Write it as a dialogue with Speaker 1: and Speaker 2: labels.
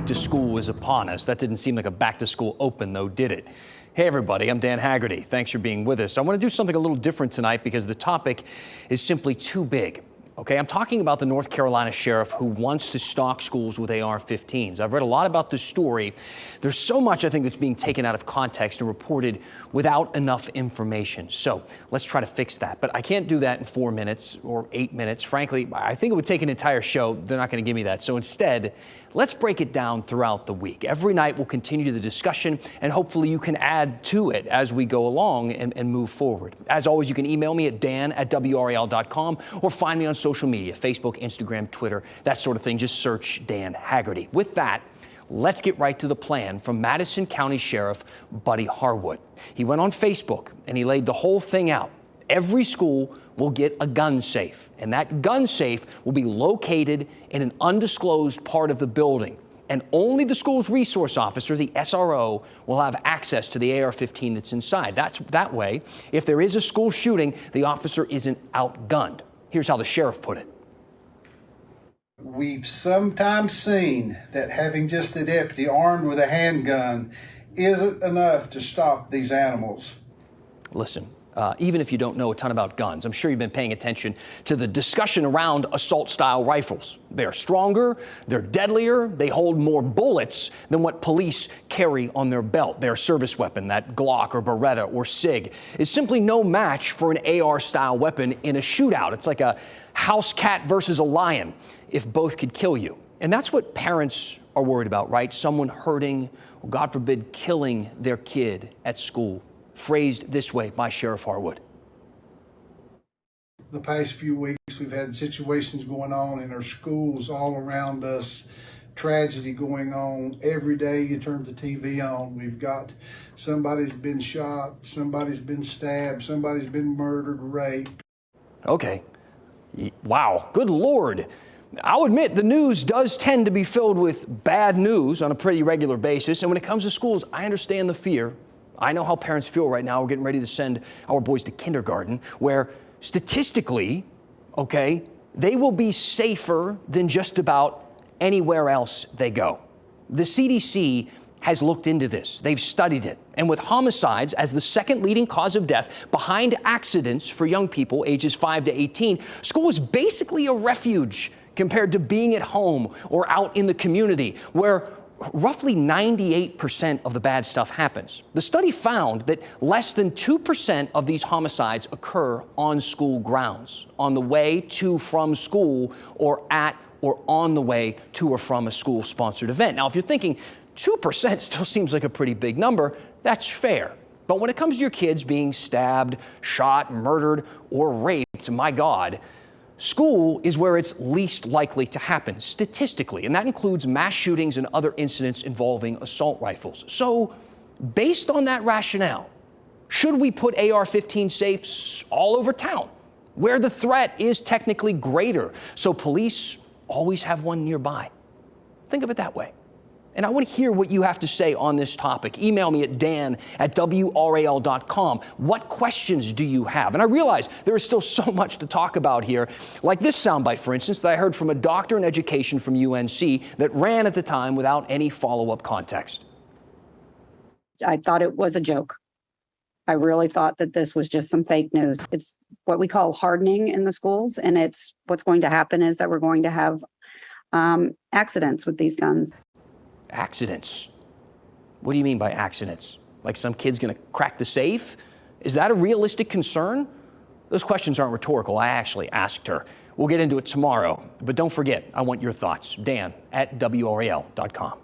Speaker 1: to school is upon us. That didn't seem like a back to school open, though, did it? Hey, everybody, I'm Dan Haggerty. Thanks for being with us. I want to do something a little different tonight because the topic is simply too big. Okay, I'm talking about the North Carolina sheriff who wants to stock schools with AR-15s. I've read a lot about this story. There's so much, I think, that's being taken out of context and reported without enough information. So let's try to fix that. But I can't do that in 4 minutes or 8 minutes. Frankly, I think it would take an entire show. They're not going to give me that. So instead, let's break it down throughout the week. Every night we'll continue the discussion, and hopefully you can add to it as we go along and move forward. As always, you can email me at dan@WRAL.com or find me on social media, Facebook, Instagram, Twitter, that sort of thing. Just search Dan Haggerty. With that, let's get right to the plan from Madison County Sheriff Buddy Harwood. He went on Facebook and he laid the whole thing out. Every school will get a gun safe, and that gun safe will be located in an undisclosed part of the building. And only the school's resource officer, the SRO, will have access to the AR-15 that's inside. That way, if there is a school shooting, the officer isn't outgunned. Here's how the sheriff put it.
Speaker 2: We've sometimes seen that having just a deputy armed with a handgun isn't enough to stop these animals.
Speaker 1: Listen. Even if you don't know a ton about guns, I'm sure you've been paying attention to the discussion around assault-style rifles. They're stronger, they're deadlier, they hold more bullets than what police carry on their belt. Their service weapon, that Glock or Beretta or SIG, is simply no match for an AR-style weapon in a shootout. It's like a house cat versus a lion, if both could kill you. And that's what parents are worried about, right? Someone hurting, or God forbid, killing their kid at school. Phrased this way by Sheriff Harwood.
Speaker 2: The past few weeks, we've had situations going on in our schools all around us, tragedy going on. Every day you turn the TV on, we've got somebody's been shot, somebody's been stabbed, somebody's been murdered, raped.
Speaker 1: Okay. Wow. Good Lord. I'll admit the news does tend to be filled with bad news on a pretty regular basis. And when it comes to schools, I understand the fear. I know how parents feel right now. We're getting ready to send our boys to kindergarten, where statistically, okay, they will be safer than just about anywhere else they go. The CDC has looked into this. They've studied it. And with homicides as the second leading cause of death behind accidents for young people ages 5 to 18, school is basically a refuge compared to being at home or out in the community, where roughly 98% of the bad stuff happens. The study found that less than 2% of these homicides occur on school grounds, on the way to from school or at or on the way to or from a school-sponsored event. Now, if you're thinking 2% still seems like a pretty big number, that's fair. But when it comes to your kids being stabbed, shot, murdered, or raped, my God, school is where it's least likely to happen statistically, and that includes mass shootings and other incidents involving assault rifles. So, based on that rationale, should we put AR-15 safes all over town, where the threat is technically greater, so police always have one nearby? Think of it that way. And I want to hear what you have to say on this topic. Email me at dan@WRAL.com. What questions do you have? And I realize there is still so much to talk about here, like this soundbite, for instance, that I heard from a doctor in education from UNC that ran at the time without any follow-up context.
Speaker 3: I thought it was a joke. I really thought that this was just some fake news. It's what we call hardening in the schools, and it's what's going to happen is that we're going to have accidents with these guns.
Speaker 1: Accidents? What do you mean by accidents? Like some kid's going to crack the safe? Is that a realistic concern? Those questions aren't rhetorical. I actually asked her. We'll get into it tomorrow. But don't forget, I want your thoughts. Dan@WRAL.com.